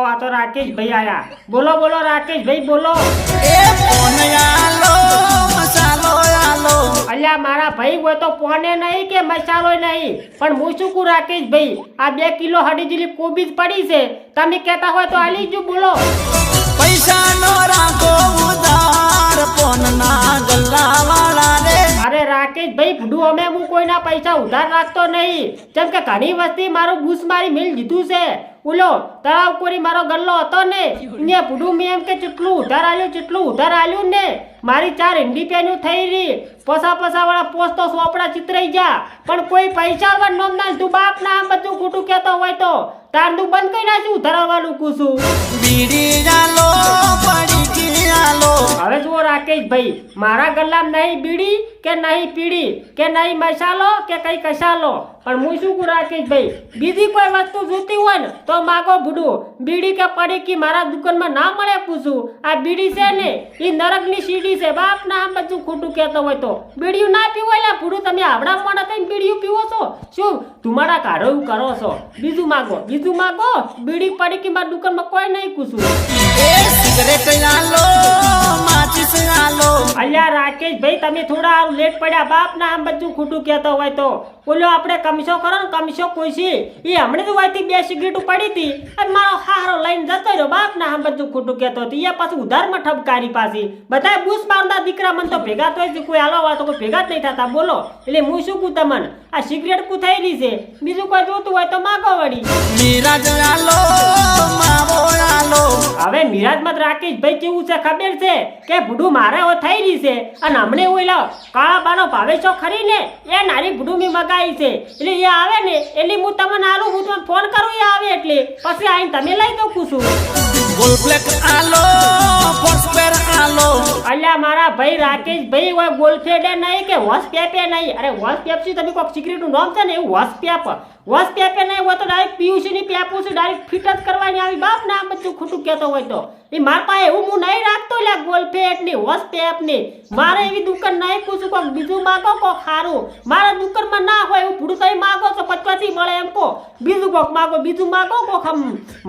આ તો રાકેશ ભાઈ આયા. બોલો બોલો રાકેશ ભાઈ બોલો. એ ફોન આલો મસાલો આલો. અલ્યા મારા ભાઈ હોય તો પોને નહીં કે મસાલો નહીં, પણ હું શું કહું રાકેશ ભાઈ, આ 2 કિલો હડી જેટલી કોબીજ પડી છે, તમે કહેતા હોય તો આલી જો. બોલો. પૈસા નો રાખો ઉધાર ફોન ના ગલ્લા વાળા રે. અરે રાકેશ ભાઈ ભૂડું, અમે હું કોઈના પૈસા ઉધાર રાખતો નહીં. જેમ કે ઘણી વસ્તી મારું બૂસ મારી મિલ દીધું છે. ઓલો તળાવ કોરી મારો ગલ્લો હતો ને, ને ભૂડું મેં એમ કે ચેટલું ઉધાર આલ્યું ને, મારી 4 હિન્દી પેનું થઈ રહી. પસા વાળા પોસ્તો સોપડા ચિતરાઈ જા, પણ કોઈ પૈસા વર નોમ ના. તું બાપ ના આમ બધું ખોટું કહેતો હોય તો તાંડું બંધ કરી નાખું ઉધારવાનું કુસું. બીડી આલો પડી આલો. હવે જુઓ રાકેશ ભાઈ, મારા ગલ્લામાં નહીં બીડી કે નહીં પીડી કે નહીં મસાલો કે કઈ કસાલો, પણ હું શું કહું રાકેશ ભાઈ, બીજી કોઈ વસ્તુ જોતી હોય ને તો માગો ભૂડું. બીડી કે પડી કે મારા દુકાનમાં ના મળે પૂછું. આ બીડી છે ને એ નરકની સીડી છે. બાપ ના આમ બધું ખોટું કહેતો હોય તો બીડીયું ના પીવો. એટલે ભૂડું તમે આવડા મોડા થઈને બીડીયું પીવો છો શું? તમારા કાઢો એવું કરો છો. બીજું માગો. બીડી પડી કે મારા દુકાનમાં કોઈ નહીં પૂછું. એ સિગરેટ આલો માચિસ આલો. અલ્યા રાકેશ ભાઈ, તમે થોડા લેટ પડ્યા. બાપ ના આમ બધું ખોટું કહેતો હોય તો બોલો. આપણે કમિશો કરો ને, કમિશો કોઈ છે એ હમણાં તો વાયથી 2 સિગરેટો પડી હતી અને મારો હારો લઈને જતો રહ્યો. બાપ ના આમ બધું ખોટું કહેતો હતો. એ પાછું ઉધારમાં ઠપકારી પાછી. બધા બૂસ મારતા દીકરા મને તો ભેગા તો કોઈ હાલો હોય તો કોઈ ભેગા જ નહીં થતા. બોલો. એટલે હું શું કહું તમને, આ સિગરેટ કુ થઈ રહી છે, બીજું કોઈ જોતું હોય તો માગો વળી. મિરાજ આલો માવો આલો. હવે મિરાજમાં રાકેશ ભાઈ કેવું છે ખબર છે કે ભૂડું મારે હવે થઈ રહી છે, અને હમણે ઓલા કાળા બાનો ભાવેશો ખરી ને એ નારી ભૂડું મેં મગાઈ છે. એટલે એ આવે ને એટલે હું તમને આલું, હું તમને ફોન કરું એ આવે એટલે પછી આવીને તમે લઈ દઉં પૂછું. ગોલ્ડ આલો ફોર્સપેર આલો. અલ્યા મારા ભાઈ રાકેશ ભાઈ, હોય ગોલફેડે નહીં કે વોસ પેપે નહીં. અરે વોસ પેપસી તમે કોઈક સિગરેટનું નામ છે ને એવું વોસ પેપે નહીં હોય તો ડાયરેક્ટ પીયુસી ની પેપું છે, ડાયરેક્ટ ફિટ જ કરવાની આવી. બાપ ના આમ બધું ખોટું કહેતો હોય તો એ મારા પાસે એવું હું નહીં રાખતો. એટલે ગોલફેડ ની વોસ પેપ ની મારે એવી દુકાન નહીં પૂછું. કોઈક બીજું માગો કોક સારું. મારા દુકાનમાં ના હોય એવું ભૂડું તમે માગો છો 50 મળે એમ કહો. બીજું કોક માગો કોક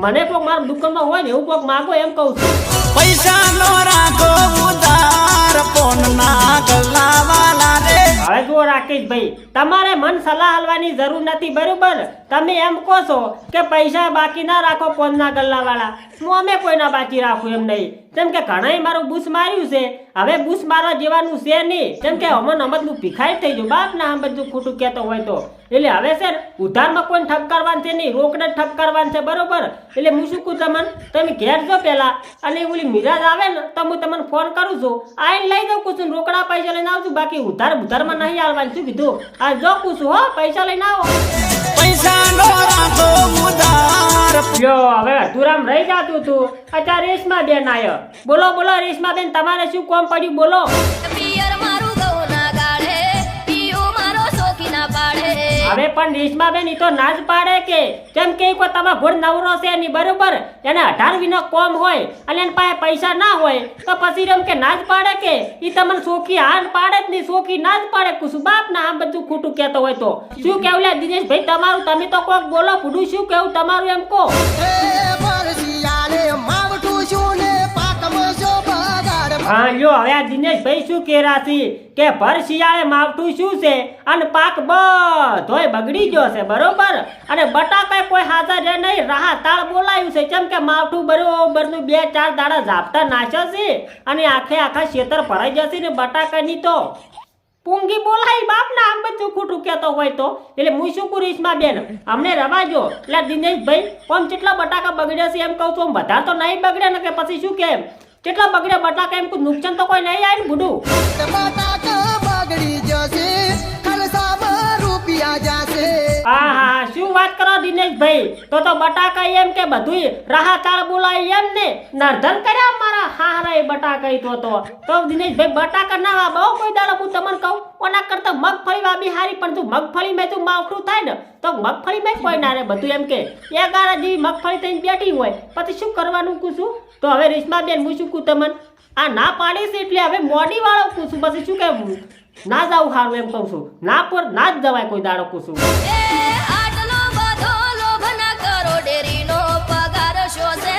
મને કોક મારા દુકાનમાં હોય ને એવું કોક માગો એમ કહું છું. પૈસા નો રાખો ઉધાર ફોન ના ગલ્લા વાળા રે. હવે જુઓ રાકેશ ભાઈ, તમારે મન સલાહ હાલવાની જરૂર નથી. બરોબર, તમે એમ કહો છો કે પૈસા બાકી ના રાખો ફોનના ગલ્લા વાળા. હું અમે કોઈના બાકી રાખું એમ નહીં. જેમ કે ઘણાય મારું બૂસ માર્યું છે, હવે બૂસ મારવા જેવાનું છે નહીં. જેમ કે અમન હું ભિખારી થઈ જાઉં. બાપ ના આમ બધું ખોટું કહેતો હોય તો એટલે હવે છે ઉધારમાં કોઈ ઠપકારવાનું છે નહીં, રોકડ જ ઠપકારવાનું છે. બરોબર, એટલે હું શું કહું તમને, તમે ઘેર જો પહેલા, અને ઓલી મિરાજ આવે ને તો હું તમને ફોન કરું છું, આઈને લઈ દઉં પૂછું. રોકડા પૈસા લઈને આવશું, બાકી ઉધારમાં નહીં આવવાનું. શું કીધું? આ જો પૂછું હો, પૈસા લઈને આવો. પૈસા નો રાખો ઉધાર. લ્યો હવે અધુરામ રહી જાતું તું, અત્યારે રેશમા બેન આયો. બોલો રેશમા બેન, તમારે શું કામ પડ્યું? બોલો. હવે પણ રેશમા બેન ઈ તો ના જ પાડે કે કેમ કે કોઈ તમારા ઘોડ નવરો છે નહીં. બરોબર, એને 18 વીનો કોમ હોય અને એના પાસે પૈસા ના હોય તો પછી એમ કે ના જ પાડે કે ઈ તમને સોખી હાન પાડે જ નહીં, સોખી ના જ પાડે. કુશું બાપ ના આમ બધું ખોટું કહેતો હોય તો શું કેવું લે દિનેશભાઈ તમારું? તમે તો કોક બોલો ભૂડું, શું કેવું તમારું એમ કહો. હા લ્યો, હવે આ દિનેશભાઈ શું કહેરા છે કે ભર શિયાળે માવઠું શું છે અને પાક બધોય બગડી ગયો છે. બરોબર, અને બટાકા કોઈ હાજર રહે નહીં, રાહતાળ બોલાયું છે. કેમ કે માવઠું બરોબરનું 2-4 દાડા ઝાપટા નાખ્યો છે અને આખા ખેતર ભરાઈ જશે ને બટાકાની તો પૂંગી બોલાય. બાપ ના આમ બધું ખોટું કહેતો હોય તો એટલે હું શું કરું રેશમા બેન, અમને રવાજો. એટલે દિનેશભાઈ આમ કેટલા બટાકા બગડ્યા છે એમ કહું છું. બધા તો નહીં બગડે ને કે પછી શું કેમ કેટલા બગડ્યા બટાકા? એમ કોઈ નુકસાન તો કોઈ નહીં આવે ને ભૂડું? હા શું વાત કરો દિનેશભાઈ, તો બટાકા એમ કે બધું રાહતાળ બોલાય એમ ને નર્ધન કર્યા મારા હારા બટાકા. તો દિનેશભાઈ બટાકા ના બહુ કોઈ દાડો હું તમને કહું, ઓના કરતા મગફળી વાવી હારી. પણ તું મગફળી મેં તું માવઠું થાય ને તો મગફળી મેં કોઈ ના રે. બધું એમ કે એ ગાળા જેવી મગફળી થઈને બેઠી હોય પછી શું કરવાનું પૂછું. તો હવે રેશમા બેન હું શું કહું તમને, આ ના પાડી છે એટલે હવે મોડી વાળો પૂછું પછી શું કેવું ના જાવું સારું એમ કહું છું. ના પર ના જ જવાય કોઈ દાડો કહું છું. આટલો બધો લોભ ના કરો ડેરીનો પગાર શો છે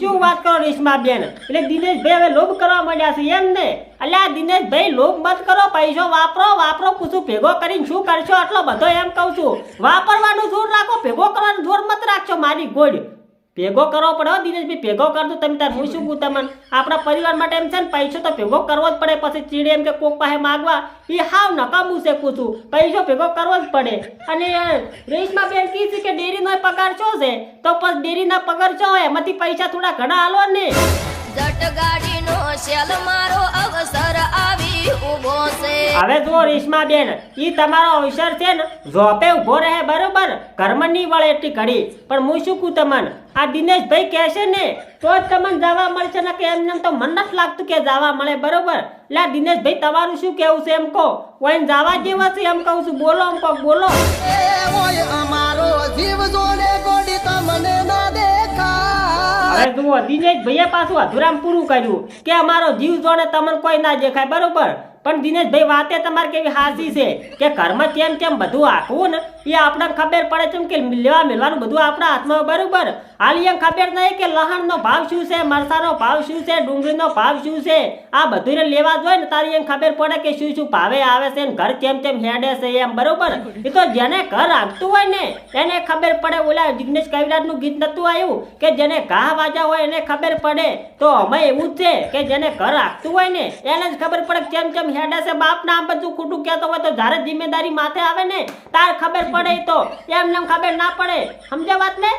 શું વાત કરો રેશમાબેન? એટલે દિનેશભાઈ હવે લોભ કરવા માંડ્યા છે એમ ને? અલ્યા દિનેશભાઈ લોભ મત કરો, પૈસો વાપરો પૂછું ભેગો કરીને શું કરશો આટલો બધો એમ કહું છું. વાપરવાનું જોર રાખો, ભેગો કરવાનું જોર મત રાખશો. મારી ગોળ ભેગો કરવો પડે હો દિનેશભાઈ, ભેગો કરજો તમે તાર. હું શું કહું તમને, આપણા પરિવાર માટે એમ છે ને પૈસો તો ભેગો કરવો જ પડે. પછી ચીડે એમ કે કોક પાસે માગવા એ હાવ નકામું છે પૂછું. પૈસો ભેગો કરવો જ પડે. અને રેશમાબેન કી છે કે ડેરીનો પગાર શું છે, તો પછી ડેરીના પગાર શું હોય એમાંથી પૈસા થોડા ઘણા હાલો ને. જટ ગાડીનો શેલ મારો અવસર આવી ઊભો છે હવે જો રેશમાબેન, ઈ તમારો અવસર છે ને ઝોપે ઉભો રહે બરોબર, ઘરમાં નહીં વળે એટલી ઘડી. પણ હું શું કહું તમને, આ દિનેશભાઈ કહેશે ને તો જ તમને જવા મળશે ને કે એમને તો મન નથી લાગતું કે જવા મળે બરોબર. એટલે આ દિનેશભાઈ તમારું શું કહેવું છે એમ કહો. ઓઈને જવા જેવા છે એમ કહું છું. બોલો એમ કહો, બોલો. ઓય અમારો જીવ જોડે ગોડી તમને ના દેખાય. હવે જુઓ દિનેશભાઈએ પાછું અધુરામ પૂરું કર્યું કે અમારો જીવ જોડે તમને કોઈ ના દેખાય બરોબર. પણ દિનેશભાઈ વાતે તમારે કેવી હાસી છે કે ઘરમાં કેમ બધું આખવું ને એ આપણને ખબર પડે છે કે લેવા મેળવાનું બધું આપણા હાથમાં બરોબર. હાલ એમ ખબર નહીં કે લહણનો ભાવ શું છે, મરચાનો ભાવ શું છે, ડુંગળીનો ભાવ શું છે. આ બધું લેવા જોઈએ ને તારી એમ ખબર પડે કે શું ભાવે આવે છે ને ઘર કેમ હેડે છે એમ બરોબર. એ તો જેને ઘર રાખતું હોય ને એને ખબર પડે. ઓલા જિગ્નેશ કવિરાજનું ગીત નતું આવ્યું કે જેને ઘા વાજા હોય એને ખબર પડે. તો અમે એવું જ છે કે જેને ઘર રાખતું હોય ને એને જ ખબર પડે કેમ હેડે છે. બાપ ના આમ બધું ખોટું કહેતો હોય તો જ્યારે જિમ્મેદારી માથે આવે ને તાર ખબર પડે. તો એમને ખબર ના પડે. સમજ્યા વાત ને?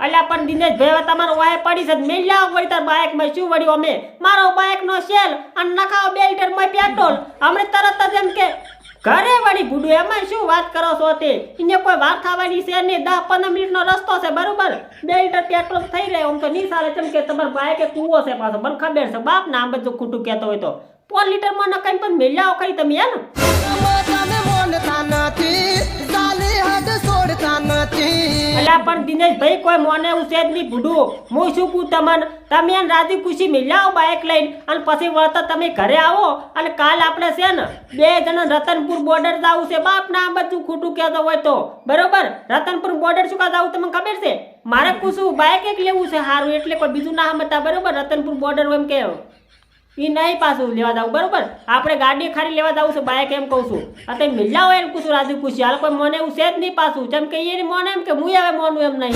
અલ્યા પણ દિનેશભાઈ હવે તમારો વાય પડી છે મેં લાવ વળી તાર બાઇક માં શું વળ્યું અમે મારો બાઇક નો સેલ અને નખાવ બે લીટર માં પેટ્રોલ હમણે તરત જ એમ કે ઘરે વળી ભૂડું. એમાં શું વાત કરો છો તે? એને કોઈ વાત થવાની છે નહીં. 10-15 મિનિટનો રસ્તો છે બરોબર. 2 લીટર પેટ્રોલ થઈ રહે આમ તો નહીં ચાલે. કેમ કે તમારા બાઇકે કૂવો છે પાછો મને ખબર છે. બાપ ના આમ બધું ખોટું કહેતો હોય તો 5 લીટર માં નખાઈને પણ મેલ્યાઓ ખરી તમે હે ને? અલ્યા પણ દિનેશભાઈ કોઈ મોને એવું છે જ નહીં ભૂડું. હું શું કહું તમને, તમે એને રાજી ખુશી મેલ્યાઓ બાઇક લઈને અને પછી વળતા તમે ઘરે આવો અને કાલ આપણે છે ને 2 જણા રતનપુર બોર્ડર જવું છે. બાપ ના આ બધું ખોટું કહેતો હોય તો બરોબર. રતનપુર બોર્ડર શું કા જવું તમને ખબર છે? મારે પૂછવું બાઇક એક લેવું છે સારું એટલે કોઈ બીજું ના સમજતા બરોબર. રતનપુર બોર્ડર એમ કે એ નહીં પાછું લેવા જવું બરોબર. આપણે ગાડી ખાલી લેવા જવું છે બાઇક એમ કહું છું. અત્યારે મિલ્લા હોય એને પૂછું રાજી ખુશી. હાલ કોઈ મને એવું છે જ નહીં પાછું. જેમ કે એ મોને એમ કે હું હવે મોનું એમ નહીં.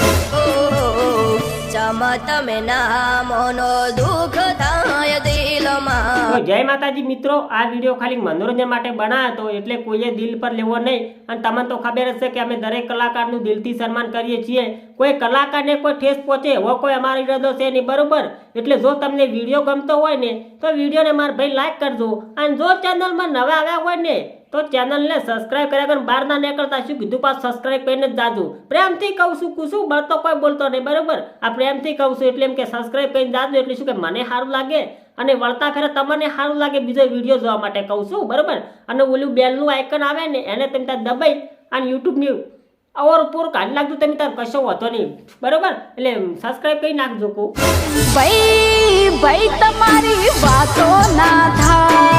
ચમ તમે ના મોનો દુઃખ થાય દિલમાં. તો જય માતાજી મિત્રો, આ વિડીયો ખાલી મનોરંજન માટે બનાવ્યો હતો એટલે કોઈએ દિલ પર લેવો નહીં. અને તમને તો ખબર જ છે કે અમે દરેક કલાકારનું દિલથી સન્માન કરીએ છીએ. કોઈ કલાકારને કોઈ ઠેસ પહોંચે એવો કોઈ અમારો ઈરાદો છે નહીં બરોબર. એટલે જો તમને વિડીયો ગમતો હોય ને તો વિડીયોને મારા ભાઈ લાઈક કરજો. અને જો ચેનલમાં નવા આવ્યા હોય ને તો ચેનલને સબસ્ક્રાઇબ કર્યા કરીને બહાર ના નીકળતા. શું કીધું પાછું સબસ્ક્રાઇબ કરીને જ જાજો. પ્રેમથી કહું છું કુશું બળતો કોઈ બોલતો નહીં બરોબર. આ પ્રેમથી કહું છું એટલે એમ કે સબસ્ક્રાઇબ કરીને જાજો. એટલે શું કે મને સારું લાગે અને વળતા ખરે તમને સારું લાગે બીજો વિડીયો જોવા માટે કહું છું બરોબર. અને ઓલું બેલનું આઇકન આવે ને એને તમે ત્યાં દબાઈ અને યુટ્યુબની ઓર પૂર કાઢી નાખજો તમે તાર કશો હોતો નહીં બરોબર. એટલે સબસ્ક્રાઇબ કરી નાખજો કહું ભાઈ તમારી વાતો ના થાય.